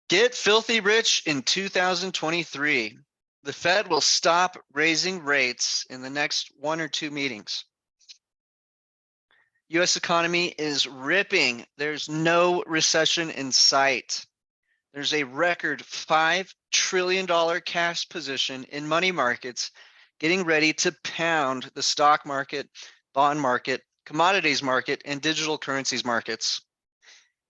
Get filthy rich in 2023. The Fed will stop raising rates in the next 1 or 2 meetings. US economy is ripping. There's no recession in sight. There's a record $5 trillion cash position in money markets getting ready to pound the stock market, bond market, commodities market, and digital currencies markets.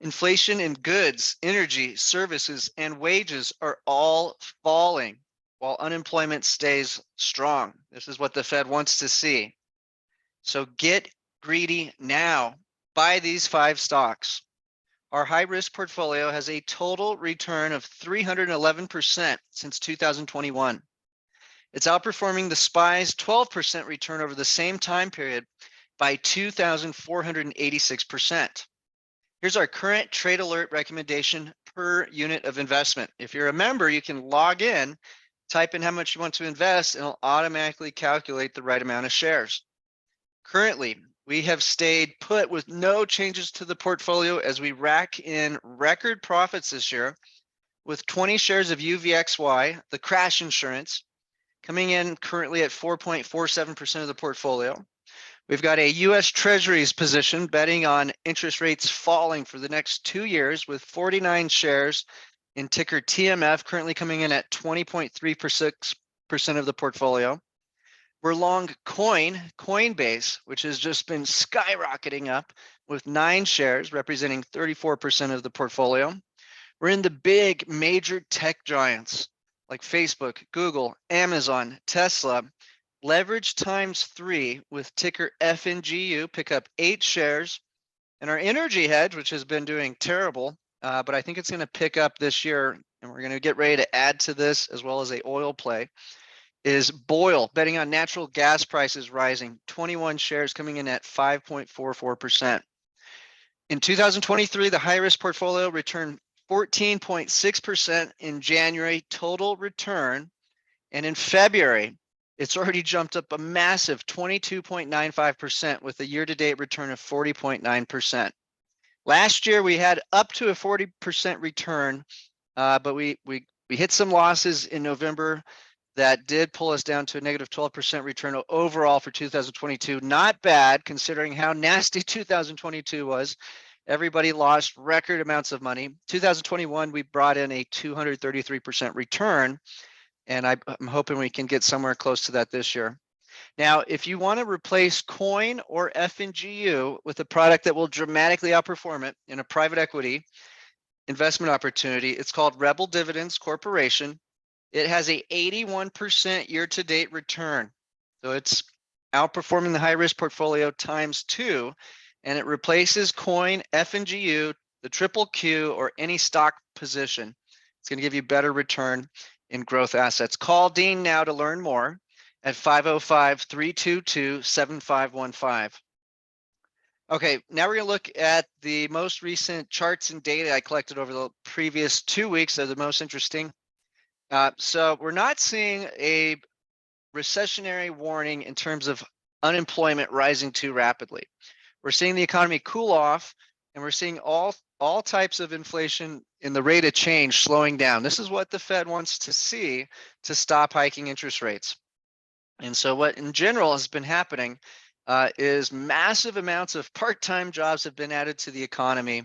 Inflation in goods, energy, services, and wages are all falling while unemployment stays strong. This is what the Fed wants to see. So get greedy now. Buy these 5 stocks. Our high risk portfolio has a total return of 311% since 2021. It's outperforming the SPY's 12% return over the same time period by 2,486%. Here's our current trade alert recommendation per unit of investment. If you're a member, you can log in, type in how much you want to invest, and it'll automatically calculate the right amount of shares. Currently, we have stayed put with no changes to the portfolio as we rack in record profits this year with 20 shares of UVXY, the crash insurance, coming in currently at 4.47% of the portfolio. We've got a US Treasuries position betting on interest rates falling for the next 2 years with 49 shares in ticker TMF currently coming in at 20.36% of the portfolio. We're long Coinbase, which has just been skyrocketing up with 9 shares representing 34% of the portfolio. We're in the big major tech giants like Facebook, Google, Amazon, Tesla. Leverage times 3 with ticker FNGU, pick up 8 shares. And our energy hedge, which has been doing terrible, but I think it's going to pick up this year, and we're going to get ready to add to this as well as a oil play, is BOIL, betting on natural gas prices rising, 21 shares coming in at 5.44%. In 2023, the high risk portfolio returned 14.6% in January total return, and in February, it's already jumped up a massive 22.95% with a year-to-date return of 40.9%. Last year, we had up to a 40% return, but we hit some losses in November that did pull us down to a negative 12% return overall for 2022. Not bad considering how nasty 2022 was. Everybody lost record amounts of money. 2021, we brought in a 233% return. And I'm hoping we can get somewhere close to that this year. Now, if you want to replace Coin or FNGU with a product that will dramatically outperform it in a private equity investment opportunity, it's called Rebel Dividends Corporation. It has a 81% year-to-date return. So it's outperforming the high-risk portfolio times 2, and it replaces Coin, FNGU, the Triple Q, or any stock position. It's going to give you better return in growth assets. Call Dean now to learn more at 505-322-7515. Okay, now we're going to look at the most recent charts and data I collected over the previous 2 weeks. They're the most interesting. So we're not seeing a recessionary warning in terms of unemployment rising too rapidly. We're seeing the economy cool off, and we're seeing all types of inflation in the rate of change slowing down. This is what the Fed wants to see to stop hiking interest rates. And so what in general has been happening is massive amounts of part-time jobs have been added to the economy,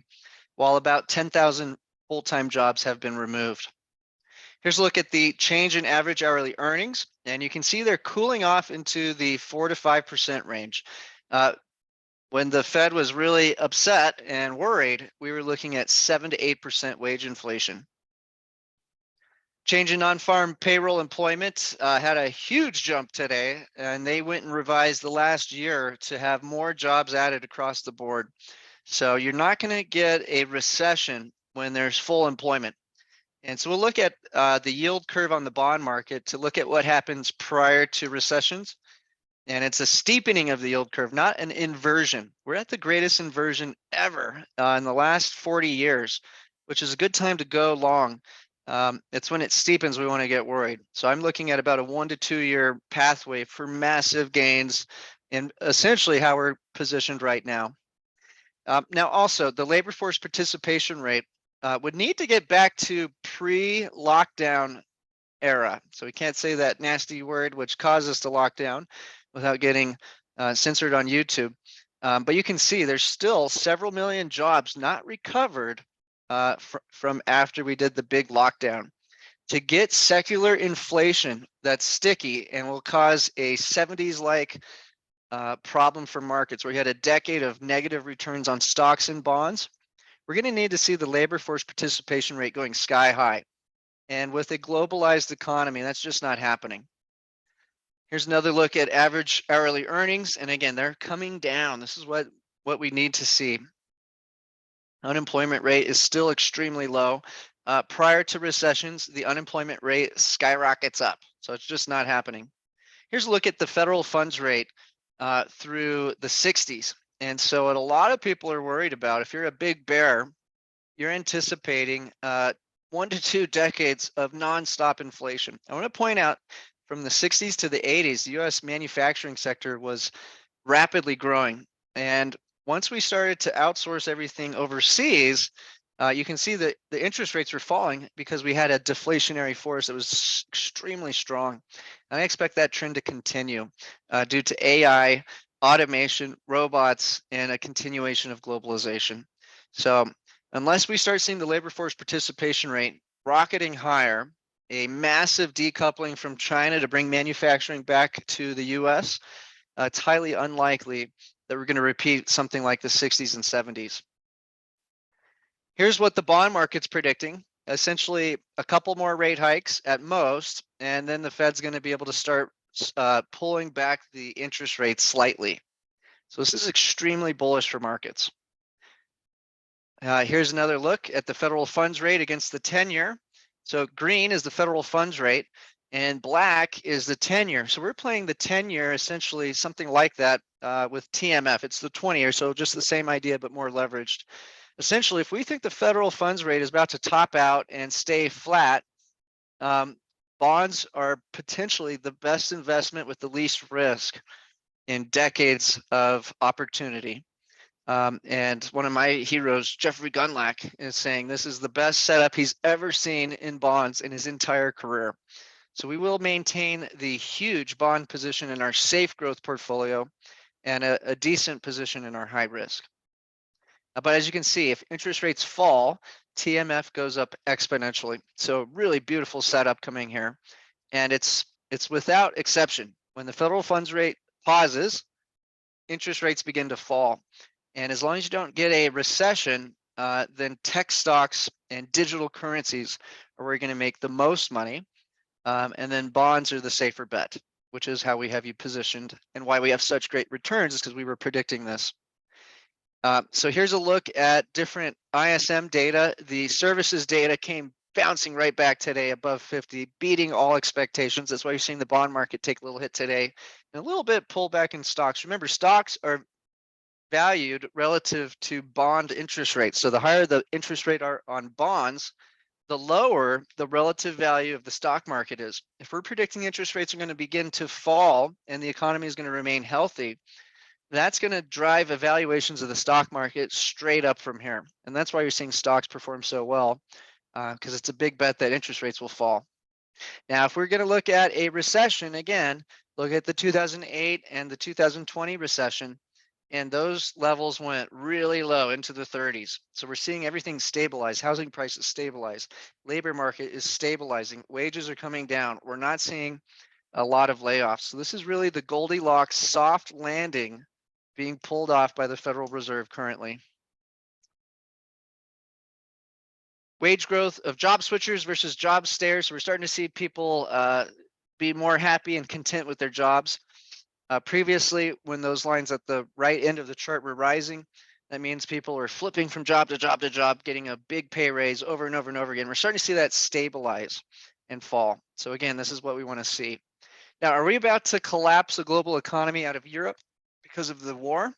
while about 10,000 full-time jobs have been removed. Here's a look at the change in average hourly earnings, and you can see they're cooling off into the 4 to 5% range. When the Fed was really upset and worried, we were looking at 7 to 8% wage inflation. Change in non-farm payroll employment had a huge jump today, and they went and revised the last year to have more jobs added across the board. So you're not going to get a recession when there's full employment. And so we'll look at the yield curve on the bond market to look at what happens prior to recessions. And it's a steepening of the yield curve, not an inversion. We're at the greatest inversion ever in the last 40 years, which is a good time to go long. It's when it steepens we want to get worried. So I'm looking at about a 1 to 2 year pathway for massive gains in essentially how we're positioned right now. Now also, the labor force participation rate would need to get back to pre-lockdown era. So we can't say that nasty word which caused us to lock down without getting censored on YouTube. But you can see there's still several million jobs not recovered from after we did the big lockdown. To get secular inflation that's sticky and will cause a 70s-like problem for markets where you had a decade of negative returns on stocks and bonds, we're going to need to see the labor force participation rate going sky high. And with a globalized economy, that's just not happening. Here's another look at average hourly earnings. And again, they're coming down. This is what we need to see. Unemployment rate is still extremely low. Prior to recessions, the unemployment rate skyrockets up. So it's just not happening. Here's a look at the federal funds rate through the 60s. And so what a lot of people are worried about, if you're a big bear, you're anticipating 1 to 2 decades of nonstop inflation. I want to point out from the 60s to the 80s, the US manufacturing sector was rapidly growing. And once we started to outsource everything overseas, you can see that the interest rates were falling because we had a deflationary force that was extremely strong. And I expect that trend to continue due to AI, automation, robots, and a continuation of globalization. So unless we start seeing the labor force participation rate rocketing higher, a massive decoupling from China to bring manufacturing back to the US, it's highly unlikely that we're going to repeat something like the 60s and 70s. Here's what the bond market's predicting. Essentially, a couple more rate hikes at most, and then the Fed's going to be able to start pulling back the interest rates slightly. So this is extremely bullish for markets. Here's another look at the federal funds rate against the 10-year. So green is the federal funds rate, and black is the 10-year. So we're playing the 10-year, essentially something like that with TMF. It's the 20-year, so just the same idea, but more leveraged. Essentially, if we think the federal funds rate is about to top out and stay flat, bonds are potentially the best investment with the least risk in decades of opportunity. And one of my heroes, Jeffrey Gundlach, is saying this is the best setup he's ever seen in bonds in his entire career. So we will maintain the huge bond position in our safe growth portfolio and a decent position in our high risk. But as you can see, if interest rates fall, TMF goes up exponentially. So really beautiful setup coming here. And it's without exception. When the federal funds rate pauses, interest rates begin to fall. And as long as you don't get a recession, then tech stocks and digital currencies are where you're going to make the most money. And then bonds are the safer bet, which is how we have you positioned and why we have such great returns is because we were predicting this. So here's a look at different ISM data. The services data came bouncing right back today above 50, beating all expectations. That's why you're seeing the bond market take a little hit today and a little bit pull back in stocks. Remember, stocks are valued relative to bond interest rates. So the higher the interest rate are on bonds, the lower the relative value of the stock market is. If we're predicting interest rates are going to begin to fall and the economy is going to remain healthy, that's going to drive evaluations of the stock market straight up from here. And that's why you're seeing stocks perform so well, because it's a big bet that interest rates will fall. Now, if we're going to look at a recession, again, look at the 2008 and the 2020 recession, and those levels went really low into the 30s. So we're seeing everything stabilize, housing prices stabilize, labor market is stabilizing, wages are coming down. We're not seeing a lot of layoffs. So this is really the Goldilocks soft landing being pulled off by the Federal Reserve currently. Wage growth of job switchers versus job stayers. So we're starting to see people be more happy and content with their jobs. Previously, when those lines at the right end of the chart were rising, that means people are flipping from job to job to job, getting a big pay raise over and over and over again. We're starting to see that stabilize and fall. So again, this is what we want to see. Now, are we about to collapse the global economy out of Europe because of the war?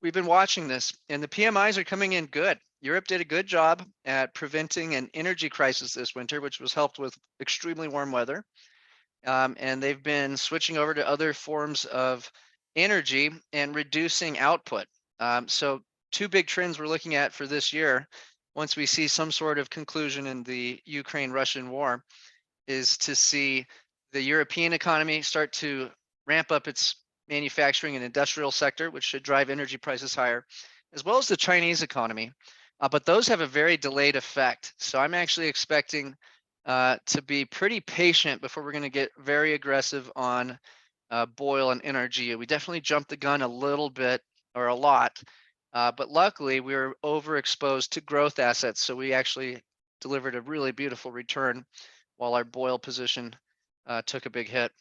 We've been watching this, and the PMIs are coming in good. Europe did a good job at preventing an energy crisis this winter, which was helped with extremely warm weather. And they've been switching over to other forms of energy and reducing output. So two big trends we're looking at for this year, once we see some sort of conclusion in the Ukraine-Russian war, is to see the European economy start to ramp up its manufacturing and industrial sector, which should drive energy prices higher, as well as the Chinese economy. But those have a very delayed effect. So I'm actually expecting to be pretty patient before we're going to get very aggressive on Boyle and NRG. We definitely jumped the gun a little bit or a lot, but luckily we were overexposed to growth assets. So we actually delivered a really beautiful return while our Boyle position took a big hit.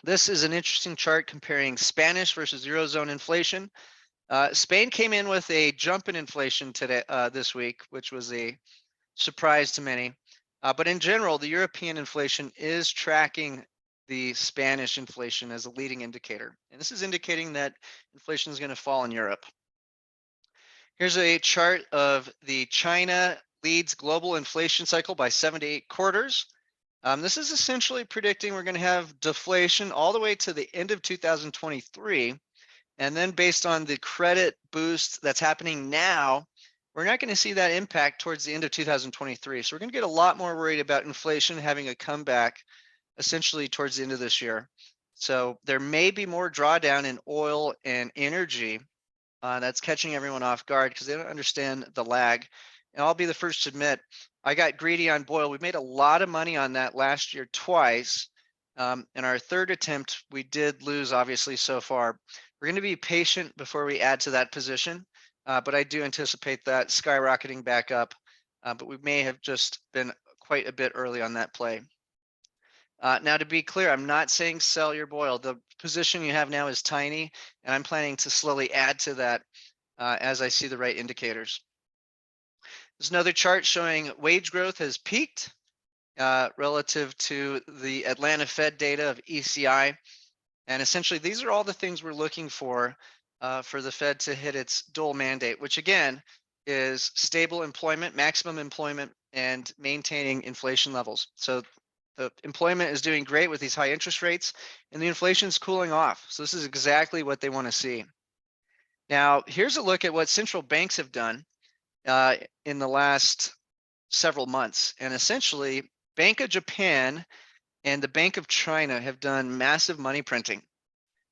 This is an interesting chart comparing Spanish versus Eurozone inflation. Spain came in with a jump in inflation today, this week, which was a surprise to many. But in general, the European inflation is tracking the Spanish inflation as a leading indicator. And this is indicating that inflation is going to fall in Europe. Here's a chart of the China leads global inflation cycle by 7 to 8 quarters. This is essentially predicting we're going to have deflation all the way to the end of 2023. And then based on the credit boost that's happening now, we're not going to see that impact towards the end of 2023. So we're going to get a lot more worried about inflation having a comeback essentially towards the end of this year. So there may be more drawdown in oil and energy. That's catching everyone off guard because they don't understand the lag. And I'll be the first to admit, I got greedy on Boyle. We made a lot of money on that last year twice. In our third attempt, we did lose, obviously, so far. We're going to be patient before we add to that position, but I do anticipate that skyrocketing back up. But we may have just been quite a bit early on that play. Now, to be clear, I'm not saying sell your Boyle. The position you have now is tiny, and I'm planning to slowly add to that as I see the right indicators. There's another chart showing wage growth has peaked relative to the Atlanta Fed data of ECI. And essentially, these are all the things we're looking for the Fed to hit its dual mandate, which again is stable employment, maximum employment, and maintaining inflation levels. So the employment is doing great with these high interest rates, and the inflation is cooling off. So this is exactly what they want to see. Now, here's a look at what central banks have done in the last several months. And essentially, Bank of Japan and the Bank of China have done massive money printing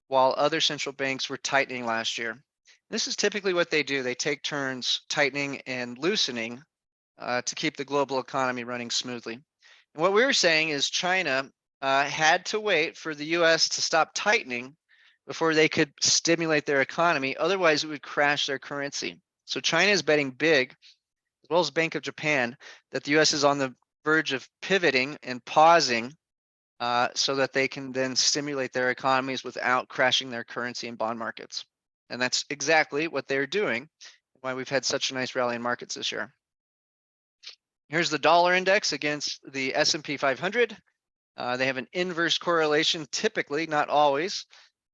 while other central banks were tightening last year. This is typically what they do. They take turns tightening and loosening to keep the global economy running smoothly. And what we were saying is China had to wait for the US to stop tightening before they could stimulate their economy. Otherwise, it would crash their currency. So China is betting big, as well as Bank of Japan, that the US is on the verge of pivoting and pausing so that they can then stimulate their economies without crashing their currency and bond markets. And that's exactly what they're doing, why we've had such a nice rally in markets this year. Here's the dollar index against the S&P 500. They have an inverse correlation, typically, not always.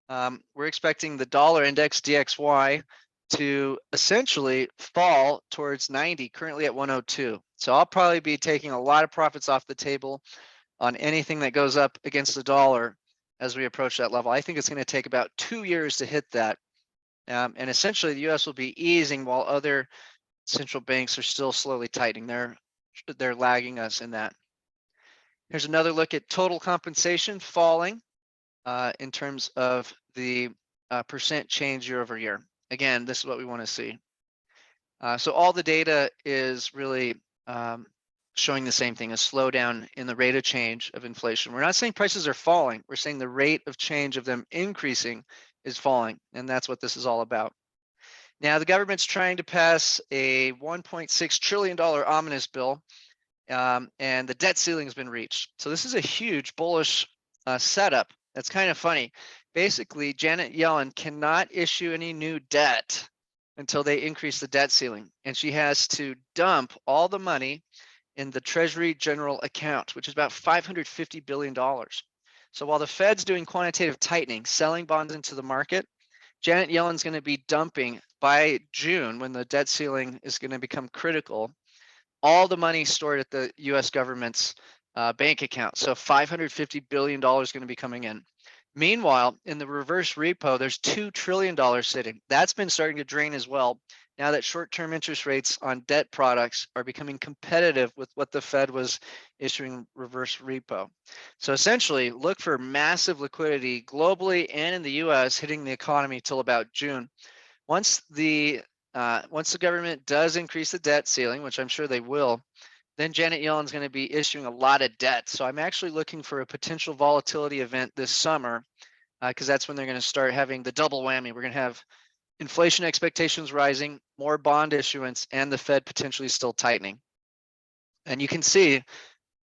We're expecting the dollar index, DXY, to essentially fall towards 90, currently at 102. So I'll probably be taking a lot of profits off the table on anything that goes up against the dollar as we approach that level. I think it's going to take about 2 years to hit that. And essentially, the US will be easing while other central banks are still slowly tightening. They're lagging us in that. Here's another look at total compensation falling in terms of the percent change year over year. Again, this is what we want to see. So all the data is really showing the same thing, a slowdown in the rate of change of inflation. We're not saying prices are falling. We're saying the rate of change of them increasing is falling, and that's what this is all about. Now, the government's trying to pass a $1.6 trillion omnibus bill, and the debt ceiling has been reached. So this is a huge bullish setup. That's kind of funny. Basically, Janet Yellen cannot issue any new debt until they increase the debt ceiling, and she has to dump all the money in the Treasury General Account, which is about $550 billion. So while the Fed's doing quantitative tightening, selling bonds into the market, Janet Yellen's going to be dumping by June, when the debt ceiling is going to become critical, all the money stored at the US government's bank account. So $550 billion is going to be coming in. Meanwhile, in the reverse repo, there's $2 trillion sitting. That's been starting to drain as well. now that short-term interest rates on debt products are becoming competitive with what the Fed was issuing reverse repo. So essentially, look for massive liquidity globally and in the US hitting the economy till about June. Once the government does increase the debt ceiling, which I'm sure they will, then Janet Yellen's going to be issuing a lot of debt. So I'm actually looking for a potential volatility event this summer because that's when they're going to start having the double whammy. We're going to have inflation expectations rising, more bond issuance, and the Fed potentially still tightening. And you can see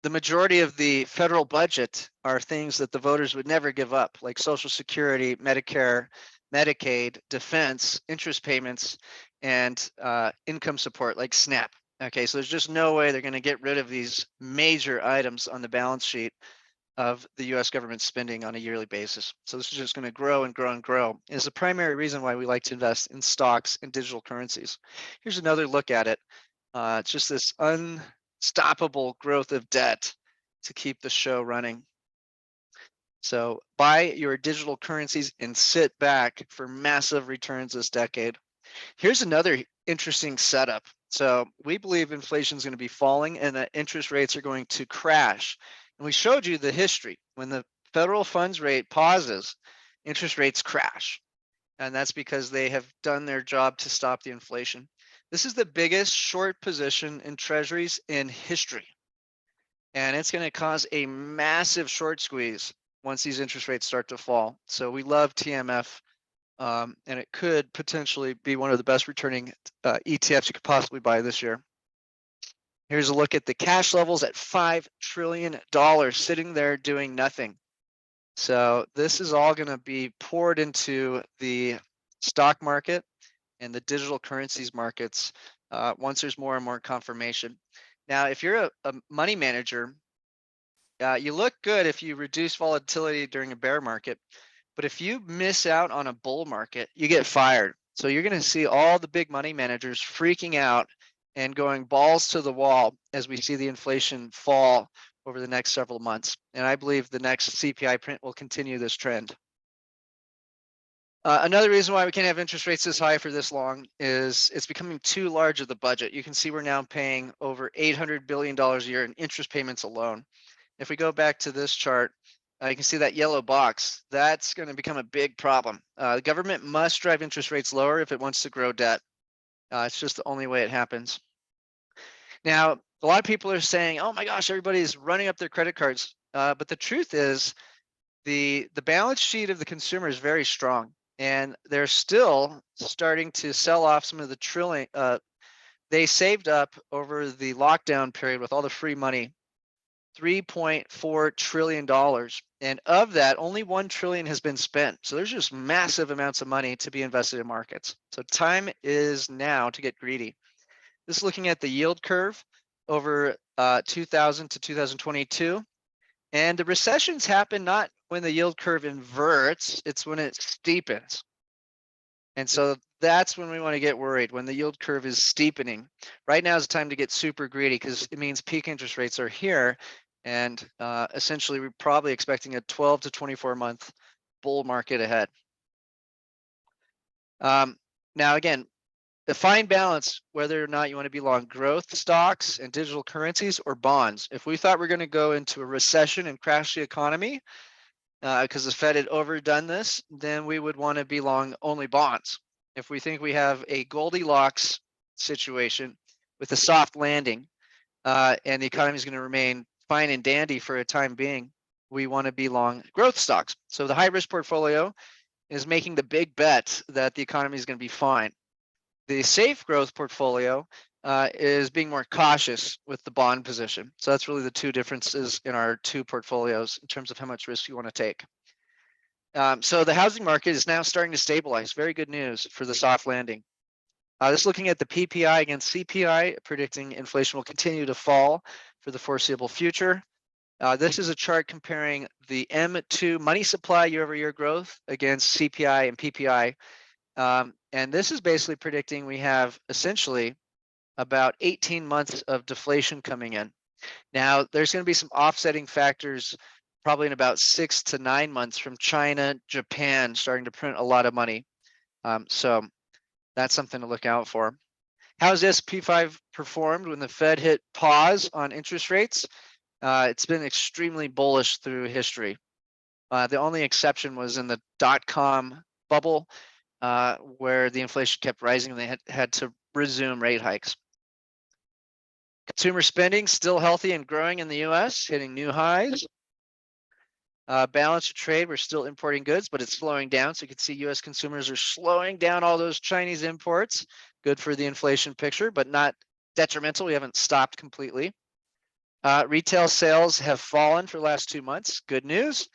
the majority of the federal budget are things that the voters would never give up, like Social Security, Medicare, Medicaid, defense, interest payments, and income support like SNAP. Okay, so there's just no way they're going to get rid of these major items on the balance sheet of the US government spending on a yearly basis. So this is just going to grow and grow and grow. And it's the primary reason why we like to invest in stocks and digital currencies. Here's another look at it. It's just this unstoppable growth of debt to keep the show running. So buy your digital currencies and sit back for massive returns this decade. Here's another interesting setup. So we believe inflation is going to be falling and that interest rates are going to crash. And we showed you the history. When the federal funds rate pauses, interest rates crash. And that's because they have done their job to stop the inflation. This is the biggest short position in treasuries in history. And it's going to cause a massive short squeeze once these interest rates start to fall. So we love TMF. And it could potentially be one of the best returning ETFs you could possibly buy this year. Here's a look at the cash levels at $5 trillion sitting there doing nothing. So this is all going to be poured into the stock market and the digital currencies markets once there's more and more confirmation. Now, if you're a money manager, you look good if you reduce volatility during a bear market. But if you miss out on a bull market, you get fired. So you're going to see all the big money managers freaking out and going balls to the wall as we see the inflation fall over the next several months. And I believe the next CPI print will continue this trend. Another reason why we can't have interest rates this high for this long is it's becoming too large of the budget. You can see we're now paying over $800 billion a year in interest payments alone. If we go back to this chart, you can see that yellow box. That's going to become a big problem. The government must drive interest rates lower if it wants to grow debt. It's just the only way it happens. Now, a lot of people are saying, oh my gosh, everybody's running up their credit cards. But the truth is the balance sheet of the consumer is very strong. And they're still starting to sell off some of the trillion. They saved up over the lockdown period with all the free money $3.4 trillion. And of that, only 1 trillion has been spent. So there's just massive amounts of money to be invested in markets. So time is now to get greedy. This is looking at the yield curve over 2000 to 2022. And the recessions happen not when the yield curve inverts, it's when it steepens. And so that's when we want to get worried, when the yield curve is steepening. Right now is the time to get super greedy because it means peak interest rates are here. And essentially, we're probably expecting a 12 to 24 month bull market ahead. Now, again, the fine balance, whether or not you want to be long growth stocks and digital currencies or bonds. If we thought we're going to go into a recession and crash the economy because the Fed had overdone this, then we would want to be long only bonds. If we think we have a Goldilocks situation with a soft landing and the economy is going to remain fine and dandy for a time being, we want to be long growth stocks. So the high risk portfolio is making the big bet that the economy is going to be fine. The safe growth portfolio is being more cautious with the bond position. So that's really the two differences in our two portfolios in terms of how much risk you want to take. So the housing market is now starting to stabilize. Very good news for the soft landing. This is looking at the PPI against CPI, predicting inflation will continue to fall for the foreseeable future. This is a chart comparing the M2 money supply year-over-year growth against CPI and PPI. And this is basically predicting we have essentially about 18 months of deflation coming in. Now, there's going to be some offsetting factors probably in about 6 to 9 months from China, Japan starting to print a lot of money. So that's something to look out for. How's SP5 performed when the Fed hit pause on interest rates? It's been extremely bullish through history. The only exception was in the dot-com bubble, where the inflation kept rising and they had to resume rate hikes. Consumer spending still healthy and growing in the US, hitting new highs. Balance of trade, we're still importing goods, but it's slowing down. So you can see US consumers are slowing down all those Chinese imports. Good for the inflation picture, but not detrimental. We haven't stopped completely. Retail sales have fallen for the last 2 months. Good news.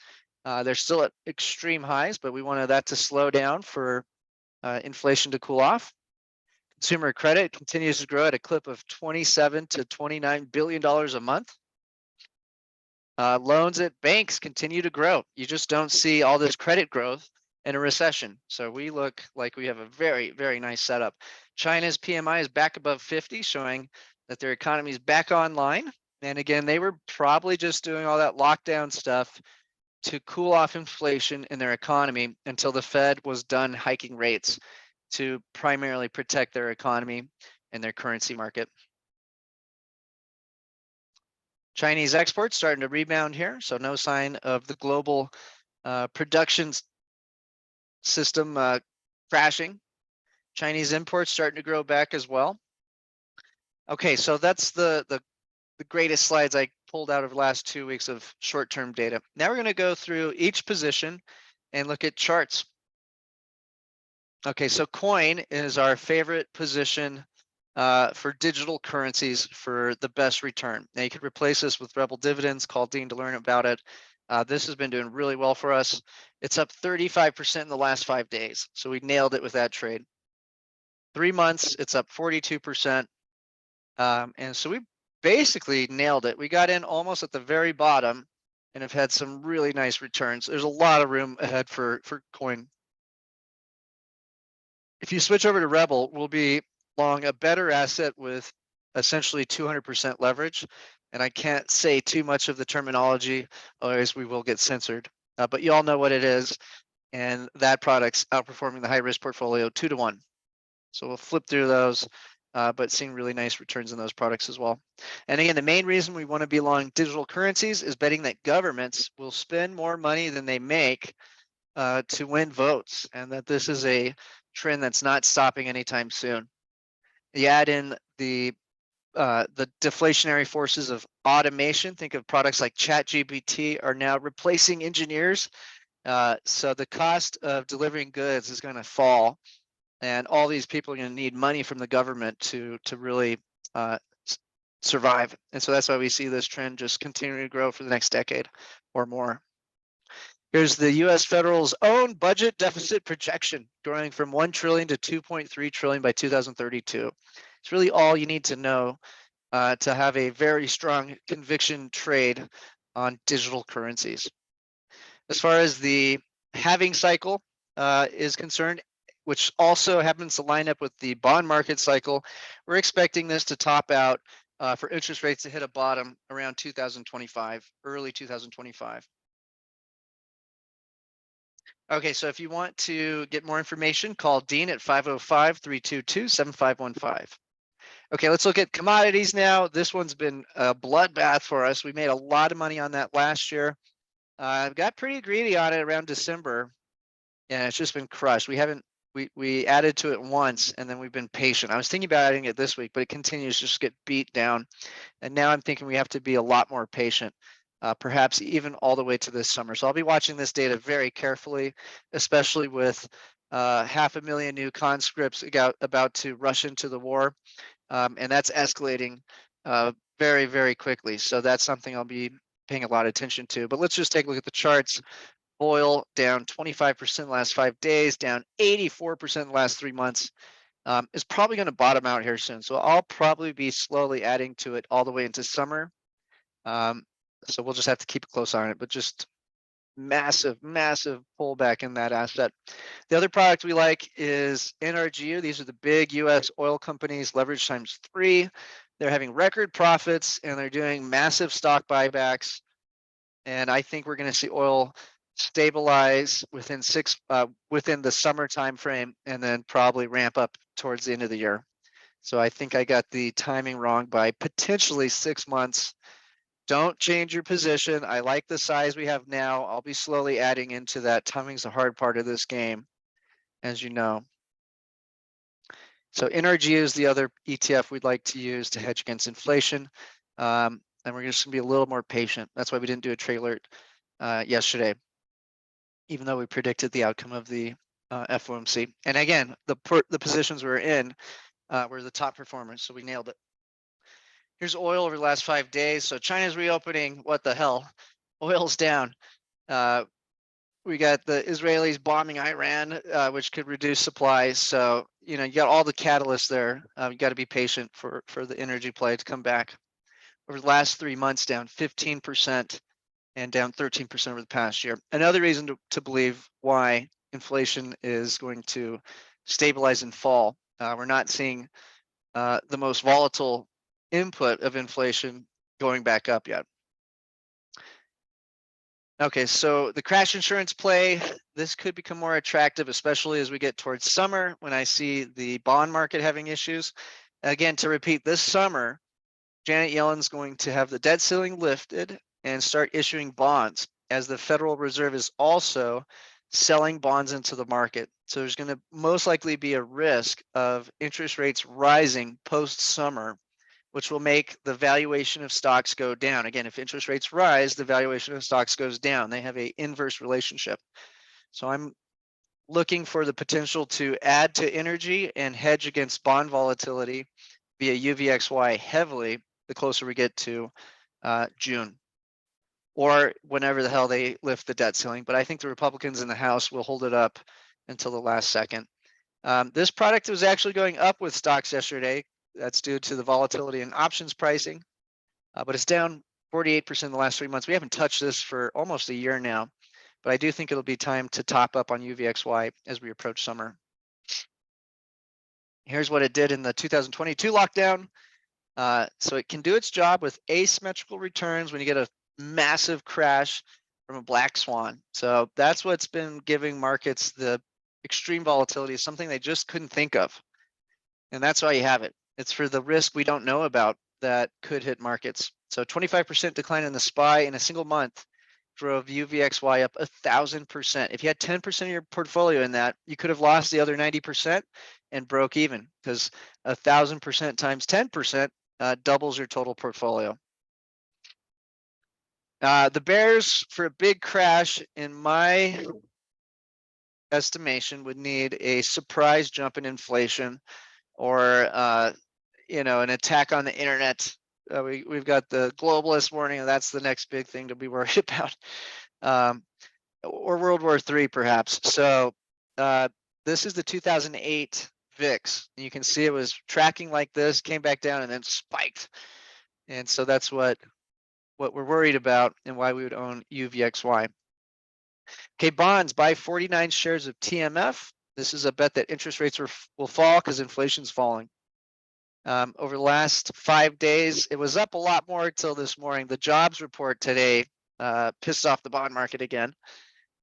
They're still at extreme highs, but we wanted that to slow down for inflation to cool off. Consumer credit continues to grow at a clip of $27 to $29 billion a month. Loans at banks continue to grow. You just don't see all this credit growth in a recession. So we look like we have a very, very nice setup. China's PMI is back above 50, showing that their economy is back online. And again, they were probably just doing all that lockdown stuff to cool off inflation in their economy until the Fed was done hiking rates to primarily protect their economy and their currency market. Chinese exports starting to rebound here, so no sign of the global production system crashing. Chinese imports starting to grow back as well. Okay, so that's the greatest slides I pulled out of the last 2 weeks of short-term data. Now we're going to go through each position and look at charts. Okay, so coin is our favorite position for digital currencies for the best return. Now you could replace this with Rebel Dividends. Call Dean to learn about it. This has been doing really well for us. It's up 35% in the last 5 days. So we nailed it with that trade. 3 months, it's up 42%. And so we basically nailed it. We got in almost at the very bottom and have had some really nice returns. There's a lot of room ahead for coin. If you switch over to Rebel, we'll be long a better asset with essentially 200% leverage. And I can't say too much of the terminology, otherwise we will get censored. But you all know what it is. And that product's outperforming the high risk portfolio 2 to 1. So we'll flip through those, but seeing really nice returns in those products as well. And again, the main reason we want to be long digital currencies is betting that governments will spend more money than they make to win votes, and that this is a trend that's not stopping anytime soon. You add in the deflationary forces of automation. Think of products like ChatGPT are now replacing engineers. So the cost of delivering goods is going to fall, and all these people are going to need money from the government to really survive. And so that's why we see this trend just continuing to grow for the next decade or more. Here's the US federal's own budget deficit projection, growing from 1 trillion to 2.3 trillion by 2032. It's really all you need to know to have a very strong conviction trade on digital currencies. As far as the halving cycle is concerned, which also happens to line up with the bond market cycle, we're expecting this to top out for interest rates to hit a bottom around 2025, early 2025. Okay, so if you want to get more information, call Dean at 505-322-7515. Okay, let's look at commodities now. This one's been a bloodbath for us. We made a lot of money on that last year. Got pretty greedy on it around December, and it's just been crushed. We added to it once, and then we've been patient. I was thinking about adding it this week, but it continues to just get beat down. And now I'm thinking we have to be a lot more patient, perhaps even all the way to this summer. So I'll be watching this data very carefully, especially with 500,000 new conscripts about to rush into the war. And that's escalating very, very quickly. So that's something I'll be paying a lot of attention to. But let's just take a look at the charts. Oil down 25% in the last 5 days, down 84% in the last 3 months. Is probably going to bottom out here soon. So I'll probably be slowly adding to it all the way into summer. So we'll just have to keep a close eye on it, but just massive, massive pullback in that asset. The other product we like is NRGU. These are the big US oil companies, leverage times 3. They're having record profits and they're doing massive stock buybacks. And I think we're going to see oil stabilize within within the summer time frame, and then probably ramp up towards the end of the year. So I think I got the timing wrong by potentially 6 months. Don't change your position. I like the size we have now. I'll be slowly adding into that. Timing's the hard part of this game, as you know. So NRG is the other ETF we'd like to use to hedge against inflation. And we're just gonna be a little more patient. That's why we didn't do a trade alert yesterday, even though we predicted the outcome of the FOMC. And again, the positions we're in were the top performers, so we nailed it. Here's oil over the last 5 days. So China's reopening. What the hell? Oil's down. We got the Israelis bombing Iran, which could reduce supplies. So, you know, you got all the catalysts there. You got to be patient for the energy play to come back. Over the last 3 months, down 15% and down 13% over the past year. Another reason to believe why inflation is going to stabilize and fall. We're not seeing the most volatile input of inflation going back up yet. Okay, so the crash insurance play, this could become more attractive, especially as we get towards summer when I see the bond market having issues. Again, to repeat, this summer, Janet Yellen's going to have the debt ceiling lifted and start issuing bonds, as the Federal Reserve is also selling bonds into the market. So there's going to most likely be a risk of interest rates rising post-summer, which will make the valuation of stocks go down. Again, if interest rates rise, the valuation of stocks goes down. They have an inverse relationship. So I'm looking for the potential to add to energy and hedge against bond volatility via UVXY heavily the closer we get to June, or whenever the hell they lift the debt ceiling. But I think the Republicans in the House will hold it up until the last second. This product was actually going up with stocks yesterday. That's due to the volatility in options pricing, but it's down 48% in the last 3 months. We haven't touched this for almost a year now, but I do think it'll be time to top up on UVXY as we approach summer. Here's what it did in the 2022 lockdown. So it can do its job with asymmetrical returns when you get a massive crash from a black swan. So that's what's been giving markets the extreme volatility, something they just couldn't think of. And that's why you have it. It's for the risk we don't know about that could hit markets. So 25% decline in the SPY in a single month drove UVXY up 1,000%. If you had 10% of your portfolio in that, you could have lost the other 90% and broke even, because 1,000% times 10% doubles your total portfolio. The bears, for a big crash, in my estimation, would need a surprise jump in inflation, or you know, an attack on the internet. We've got the globalist warning, and that's the next big thing to be worried about, or World War III perhaps. So this is the 2008 VIX. You can see it was tracking like this, came back down, and then spiked. And so that's what we're worried about and why we would own UVXY. Okay, bonds, buy 49 shares of TMF. This is a bet that interest rates will fall because inflation's falling. Over the last 5 days, it was up a lot more until this morning. The jobs report today pissed off the bond market again.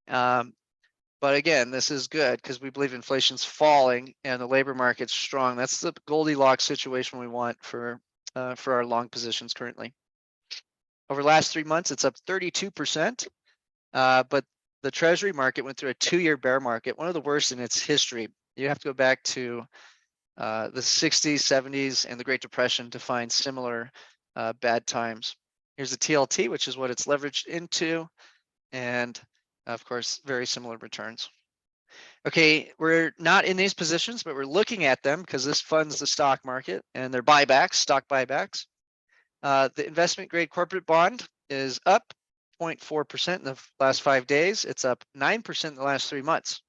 But again, this is good because we believe inflation's falling and the labor market's strong. That's the Goldilocks situation we want for our long positions currently. Over the last 3 months, it's up 32%, but the Treasury market went through a 2-year bear market, one of the worst in its history. You have to go back to the 60s, 70s, and the Great Depression to find similar bad times. Here's the TLT, which is what it's leveraged into, and of course, very similar returns. Okay, we're not in these positions, but we're looking at them because this funds the stock market, and they're buybacks, stock buybacks. The investment grade corporate bond is up 0.4% in the last 5 days. It's up 9% in the last 3 months,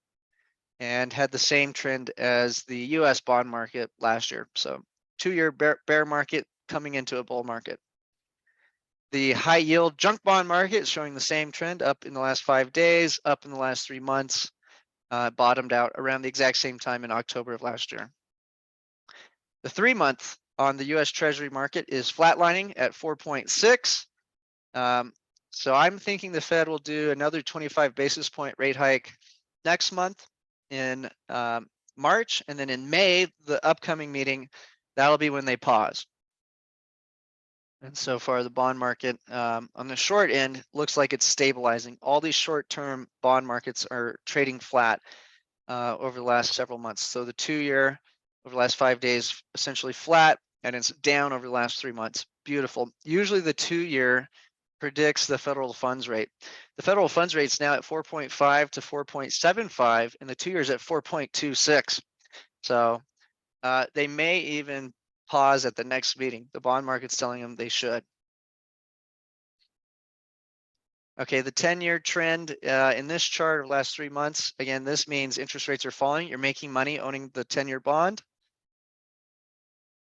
and had the same trend as the US bond market last year. So 2-year bear market coming into a bull market. The high yield junk bond market is showing the same trend, up in the last 5 days, up in the last 3 months, bottomed out around the exact same time in October of last year. The 3-month on the US Treasury market is flatlining at 4.6. So I'm thinking the Fed will do another 25 basis point rate hike next month in March, and then in May, the upcoming meeting, that'll be when they pause. And so far, the bond market on the short end looks like it's stabilizing. All these short-term bond markets are trading flat over the last several months. So the 2-year over the last 5 days, essentially flat, and it's down over the last 3 months. Beautiful. Usually the 2-year predicts the federal funds rate. The federal funds rate is now at 4.5 to 4.75, and the 2 years at 4.26. So they may even pause at the next meeting. The bond market's telling them they should. Okay, the 10-year trend in this chart of the last 3 months, again, this means interest rates are falling. You're making money owning the 10-year bond.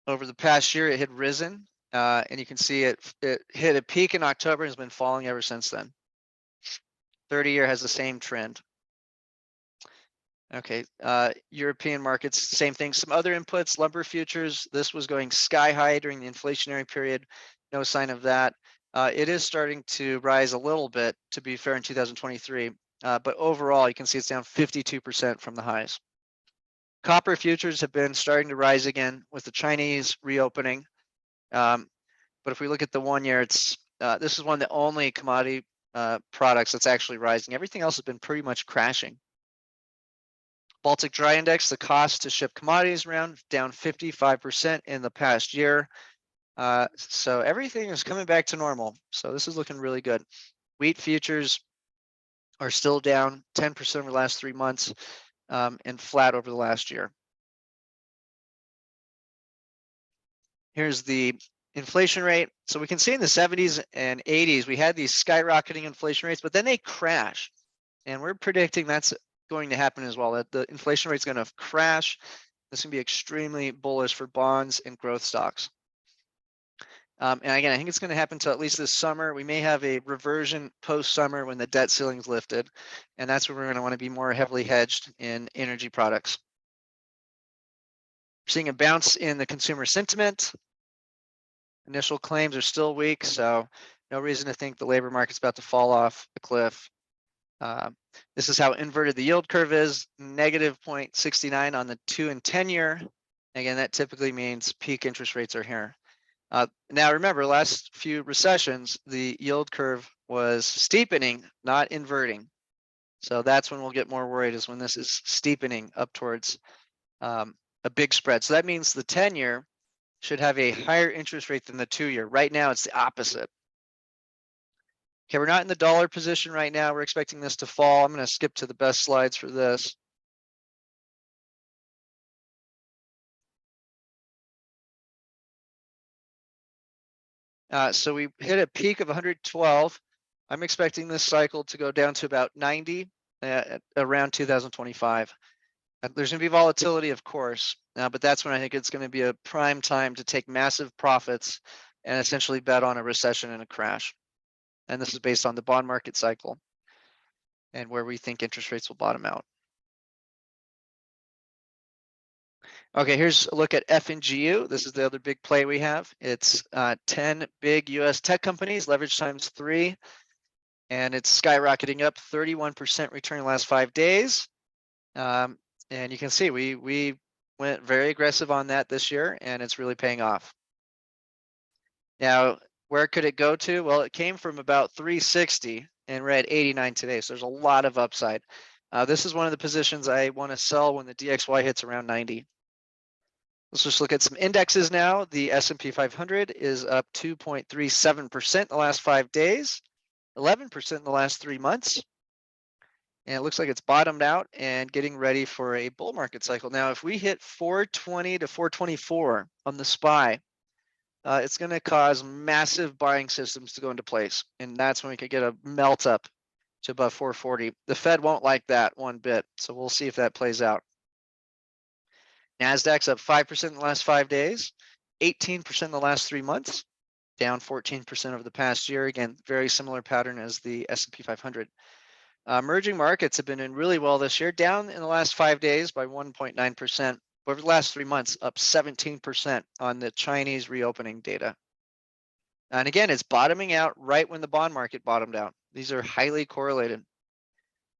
Over the past year, it had risen, and you can see it hit a peak in October and has been falling ever since then. 30-year has the same trend. Okay, European markets, same thing. Some other inputs, lumber futures, this was going sky high during the inflationary period. No sign of that. It is starting to rise a little bit, to be fair, in 2023. But overall, you can see it's down 52% from the highs. Copper futures have been starting to rise again with the Chinese reopening. But if we look at the 1 year, it's this is one of the only commodity products that's actually rising. Everything else has been pretty much crashing. Baltic Dry Index, the cost to ship commodities around, down 55% in the past year. So everything is coming back to normal. So this is looking really good. Wheat futures are still down 10% over the last 3 months and flat over the last year. Here's the inflation rate. So we can see in the 70s and 80s, we had these skyrocketing inflation rates, but then they crash. And we're predicting that's going to happen as well, that the inflation rate is going to crash. This is going to be extremely bullish for bonds and growth stocks. And again, I think it's going to happen till at least this summer. We may have a reversion post-summer when the debt ceiling is lifted. And that's where we're going to want to be more heavily hedged in energy products. We're seeing a bounce in the consumer sentiment. Initial claims are still weak, so no reason to think the labor market's about to fall off the cliff. This is how inverted the yield curve is, negative 0.69 on the 2 and 10 year. Again, that typically means peak interest rates are here. Now remember, last few recessions, the yield curve was steepening, not inverting. So that's when we'll get more worried, is when this is steepening up towards a big spread. So that means the 10 year should have a higher interest rate than the 2 year. Right now, it's the opposite. Okay, we're not in the dollar position right now. We're expecting this to fall. I'm going to skip to the best slides for this. So we hit a peak of 112. I'm expecting this cycle to go down to about 90 around 2025. There's going to be volatility, of course, but that's when I think it's going to be a prime time to take massive profits and essentially bet on a recession and a crash. And this is based on the bond market cycle and where we think interest rates will bottom out. Okay, here's a look at FNGU. This is the other big play we have. It's 10 big US tech companies, leverage times 3, and it's skyrocketing up 31% return in the last 5 days. And you can see we went very aggressive on that this year, and it's really paying off. Now, where could it go to? Well, it came from about 360 and we're at 89 today. So there's a lot of upside. This is one of the positions I want to sell when the DXY hits around 90. Let's just look at some indexes now. The S&P 500 is up 2.37% in the last 5 days, 11% in the last 3 months. And it looks like it's bottomed out and getting ready for a bull market cycle. Now, if we hit 420 to 424 on the SPY, it's going to cause massive buying systems to go into place. And that's when we could get a melt up to above 440. The Fed won't like that one bit. So we'll see if that plays out. NASDAQ's up 5% in the last 5 days, 18% in the last 3 months, down 14% over the past year. Again, very similar pattern as the S&P 500. Emerging markets have been doing really well this year, down in the last 5 days by 1.9%. Over the last 3 months, up 17% on the Chinese reopening data. And again, it's bottoming out right when the bond market bottomed out. These are highly correlated.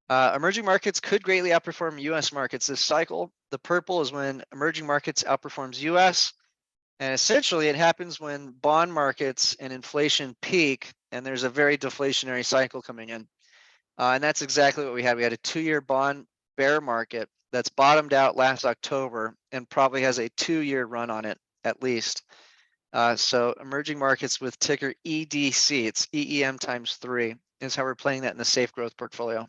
Emerging markets could greatly outperform US markets this cycle. The purple is when emerging markets outperforms US. And essentially it happens when bond markets and inflation peak and there's a very deflationary cycle coming in. And that's exactly what we had. We had a 2-year bond bear market that's bottomed out last October and probably has a 2-year run on it at least. So emerging markets with ticker EDC, it's EEM times 3 is how we're playing that in the safe growth portfolio.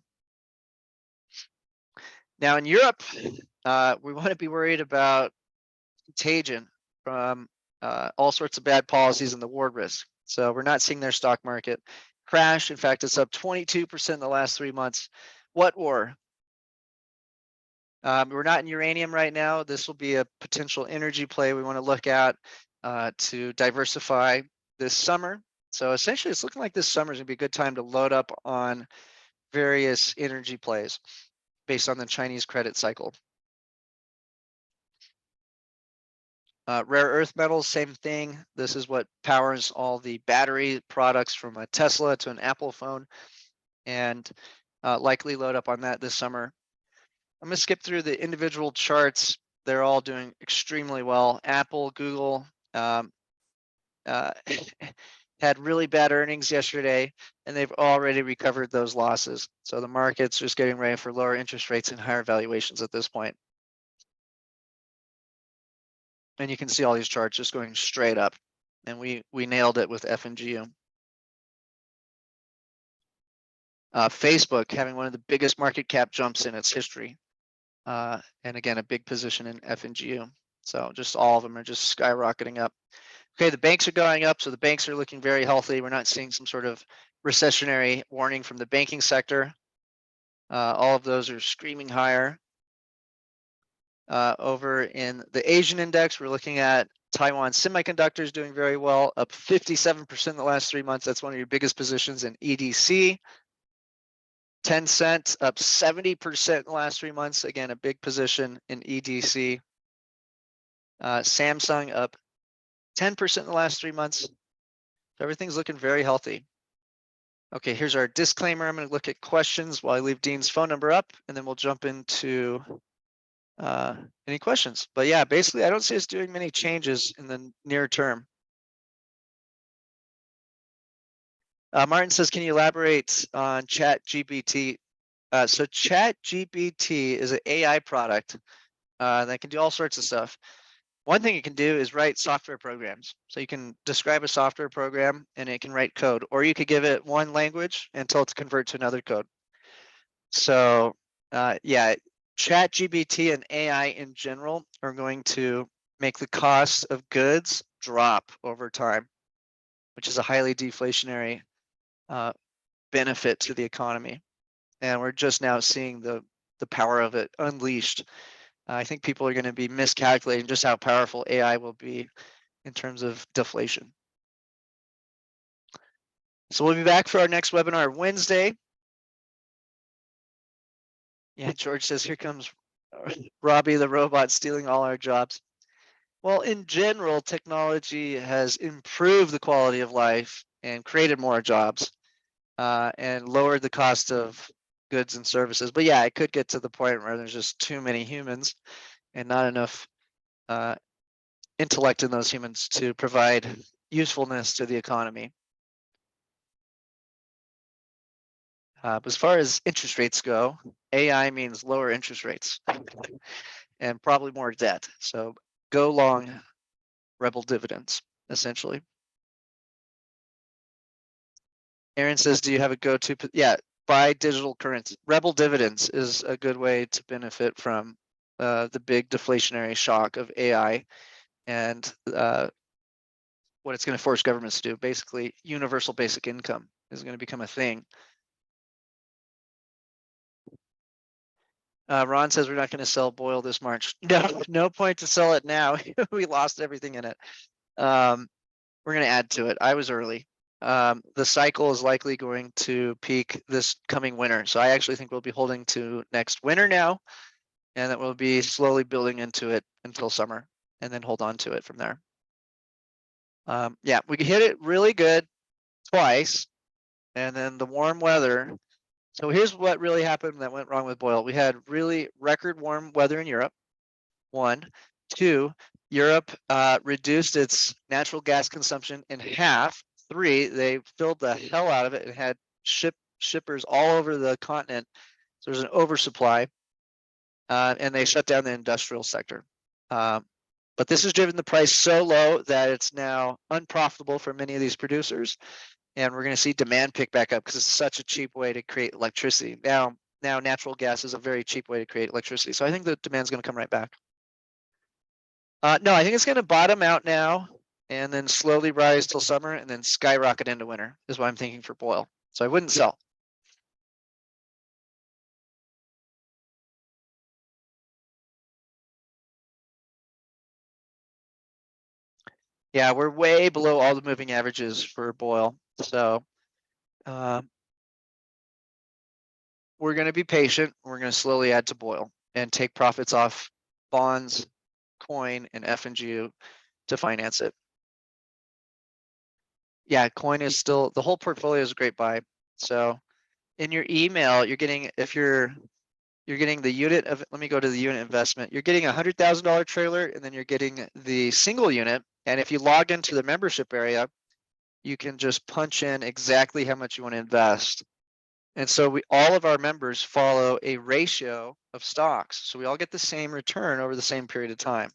Now in Europe, we want to be worried about contagion from all sorts of bad policies and the war risk. So we're not seeing their stock market crash. In fact, it's up 22% in the last 3 months. What war? We're not in uranium right now. This will be a potential energy play we want to look at to diversify this summer. So essentially, it's looking like this summer is going to be a good time to load up on various energy plays based on the Chinese credit cycle. Rare earth metals, same thing. This is what powers all the battery products from a Tesla to an Apple phone, and likely load up on that this summer. I'm going to skip through the individual charts. They're all doing extremely well. Apple, Google had really bad earnings yesterday, and they've already recovered those losses. So the market's just getting ready for lower interest rates and higher valuations at this point. And you can see all these charts just going straight up. And we nailed it with FNGU. Facebook having one of the biggest market cap jumps in its history. And again, a big position in FNGU. So just all of them are just skyrocketing up. Okay, the banks are going up, so the banks are looking very healthy. We're not seeing some sort of recessionary warning from the banking sector. All of those are screaming higher. Over in the Asian index, we're looking at Taiwan Semiconductors doing very well, up 57% in the last 3 months. That's one of your biggest positions in EDC. Tencent up 70% in the last 3 months. Again, a big position in EDC. Samsung up 10% in the last 3 months. So everything's looking very healthy. Okay, here's our disclaimer. I'm going to look at questions while I leave Dean's phone number up, and then we'll jump into any questions. But yeah, basically, I don't see us doing many changes in the near term. Martin says, can you elaborate on ChatGPT? So ChatGPT is an AI product that can do all sorts of stuff. One thing it can do is write software programs. So you can describe a software program and it can write code, or you could give it one language and tell it to convert to another code. So yeah, ChatGPT and AI in general are going to make the cost of goods drop over time, which is a highly deflationary benefit to the economy. And we're just now seeing the power of it unleashed. I think people are going to be miscalculating just how powerful AI will be in terms of deflation. So we'll be back for our next webinar Wednesday. Yeah, George says, here comes Robbie the robot stealing all our jobs. Well, in general, technology has improved the quality of life and created more jobs and lowered the cost of goods and services. But yeah, it could get to the point where there's just too many humans and not enough intellect in those humans to provide usefulness to the economy. But as far as interest rates go, AI means lower interest rates and probably more debt. So go long Rebel dividends, essentially. Aaron says, do you have a go-to? Yeah, buy digital currency. Rebel dividends is a good way to benefit from the big deflationary shock of AI and what it's going to force governments to do. Basically, universal basic income is going to become a thing. Ron says we're not going to sell Boyle this March. No point to sell it now. We lost everything in it. We're going to add to it. I was early. The cycle is likely going to peak this coming winter. So I actually think we'll be holding to next winter now, and that we'll be slowly building into it until summer and then hold on to it from there. Yeah, we hit it really good twice, and then the warm weather. So here's what really happened that went wrong with BOIL. We had really record warm weather in Europe. 1, 2, Europe reduced its natural gas consumption in half. 3, they filled the hell out of it and had shippers all over the continent. So there's an oversupply, and they shut down the industrial sector. But this has driven the price so low that it's now unprofitable for many of these producers. And we're going to see demand pick back up because it's such a cheap way to create electricity. Now natural gas is a very cheap way to create electricity. So I think the demand's going to come right back. No, I think it's going to bottom out now and then slowly rise till summer and then skyrocket into winter is what I'm thinking for BOIL. So I wouldn't sell. Yeah, we're way below all the moving averages for BOIL. So we're going to be patient. We're going to slowly add to BOIL and take profits off bonds, coin, and FNGU to finance it. Yeah, coin is still, the whole portfolio is a great buy. So in your email, you're getting, if you're getting the unit of, let me go to the unit investment. You're getting $100,000 trailer, and then you're getting the single unit. And if you log into the membership area, you can just punch in exactly how much you want to invest. And so all of our members follow a ratio of stocks. So we all get the same return over the same period of time.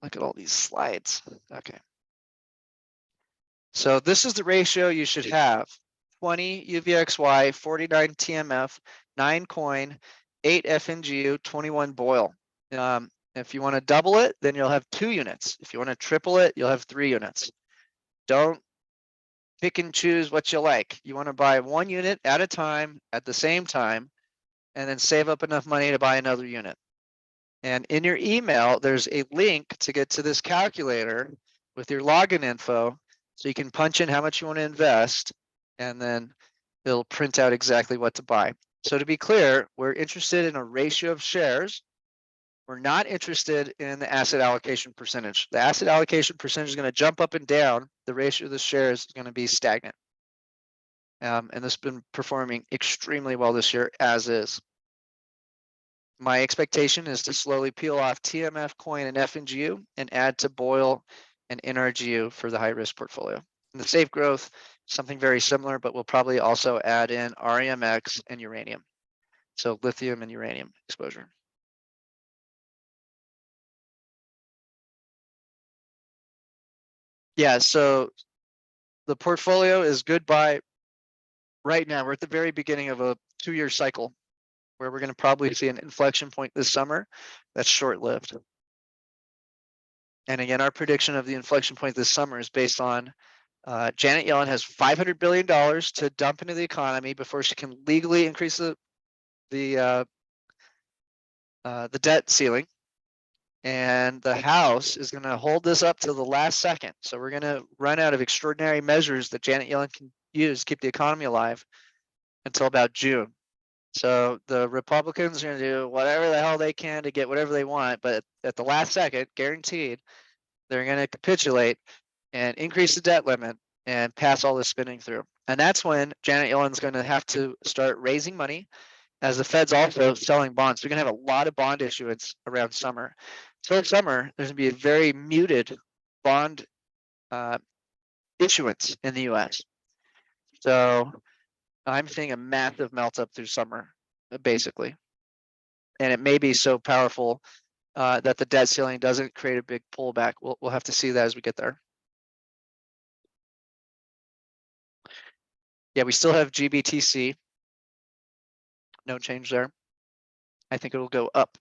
Look at all these slides. Okay. So this is the ratio you should have. 20 UVXY, 49 TMF, 9 coin, 8 FNGU, 21 BOIL. If you want to double it, then you'll have 2 units. If you want to triple it, you'll have 3 units. Don't pick and choose what you like. You want to buy 1 unit at a time at the same time, and then save up enough money to buy another unit. And in your email, there's a link to get to this calculator with your login info, so you can punch in how much you want to invest, and then it'll print out exactly what to buy. So to be clear, we're interested in a ratio of shares. We're not interested in the asset allocation percentage. The asset allocation percentage is going to jump up and down. The ratio of the shares is going to be stagnant. And this has been performing extremely well this year, as is. My expectation is to slowly peel off TMF, coin, and FNGU and add to BOIL and NRGU for the high risk portfolio. And the safe growth, something very similar, but we'll probably also add in REMX and uranium. So lithium and uranium exposure. Yeah, so the portfolio is good buy right now. We're at the very beginning of a 2-year cycle where we're going to probably see an inflection point this summer that's short-lived. And again, our prediction of the inflection point this summer is based on Janet Yellen has $500 billion to dump into the economy before she can legally increase the debt ceiling. And the House is going to hold this up to the last second. So we're going to run out of extraordinary measures that Janet Yellen can use to keep the economy alive until about June. So the Republicans are going to do whatever the hell they can to get whatever they want, but at the last second, guaranteed, they're going to capitulate and increase the debt limit and pass all this spending through. And that's when Janet Yellen's going to have to start raising money, as the Fed's also selling bonds. We're going to have a lot of bond issuance around summer. Till summer, there's going to be a very muted bond issuance in the US. So I'm seeing a massive melt up through summer, basically. And it may be so powerful that the debt ceiling doesn't create a big pullback. We'll have to see that as we get there. Yeah, we still have GBTC. No change there. I think it'll go up.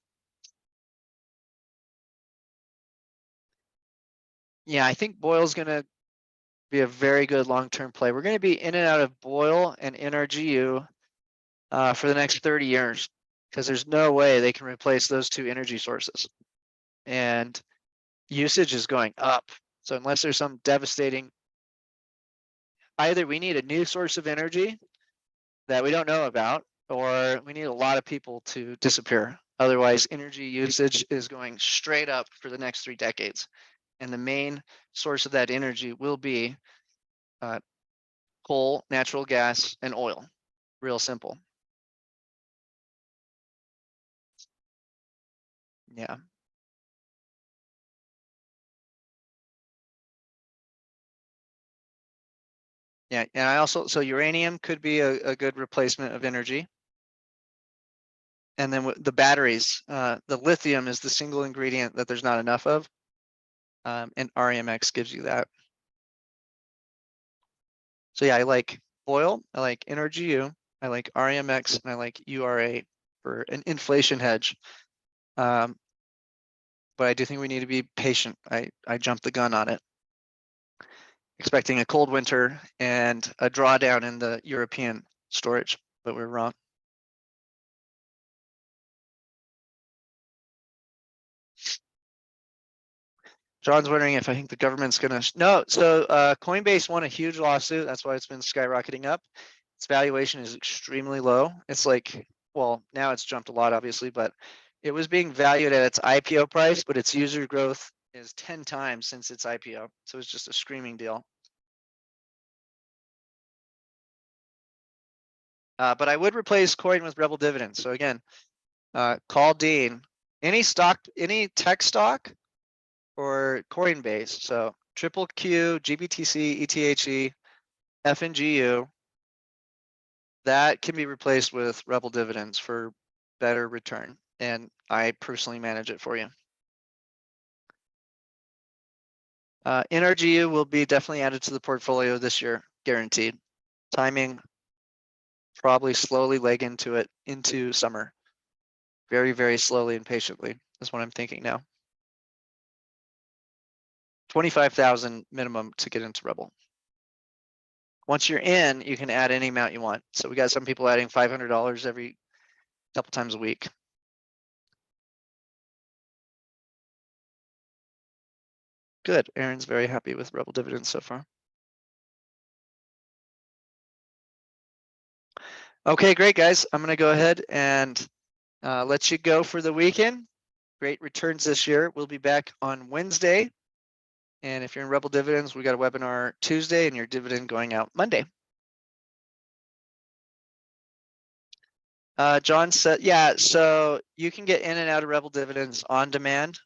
Yeah, I think BOIL's going to be a very good long-term play. We're going to be in and out of BOIL and NRGU for the next 30 years because there's no way they can replace those two energy sources. And usage is going up. So unless there's some devastating, either we need a new source of energy that we don't know about, or we need a lot of people to disappear. Otherwise, energy usage is going straight up for the next 3 decades. And the main source of that energy will be coal, natural gas, and oil. Real simple. Yeah. Yeah, and I also, so uranium could be a good replacement of energy. And then the batteries, the lithium is the single ingredient that there's not enough of. And REMX gives you that. So yeah, I like oil, I like NRGU, I like REMX, and I like URA for an inflation hedge. But I do think we need to be patient. I jumped the gun on it, expecting a cold winter and a drawdown in the European storage, but we're wrong. John's wondering if I think the government's gonna, no, so Coinbase won a huge lawsuit. That's why it's been skyrocketing up. Its valuation is extremely low. It's like, well, now it's jumped a lot, obviously, but it was being valued at its IPO price, but its user growth is 10 times since its IPO. So it's just a screaming deal. But I would replace Coin with Rebel Dividends. So again, call Dean. Any stock, any tech stock or Coinbase. So Triple Q, GBTC, ETHE, FNGU, that can be replaced with Rebel Dividends for better return. And I personally manage it for you. NRGU will be definitely added to the portfolio this year, guaranteed. Timing, probably slowly leg into it into summer. Very, very slowly and patiently is what I'm thinking now. 25,000 minimum to get into Rebel. Once you're in, you can add any amount you want. So we got some people adding $500 every couple times a week. Good. Aaron's very happy with Rebel Dividends so far. Okay, great, guys. I'm going to go ahead and let you go for the weekend. Great returns this year. We'll be back on Wednesday. And if you're in Rebel Dividends, we got a webinar Tuesday and your dividend going out Monday. John said, yeah, so you can get in and out of Rebel Dividends on demand,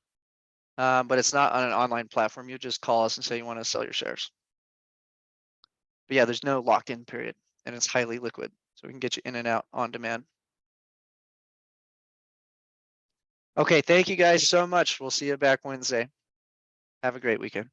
but it's not on an online platform. You just call us and say you want to sell your shares. But yeah, there's no lock-in period and it's highly liquid. So we can get you in and out on demand. Okay, thank you guys so much. We'll see you back Wednesday. Have a great weekend.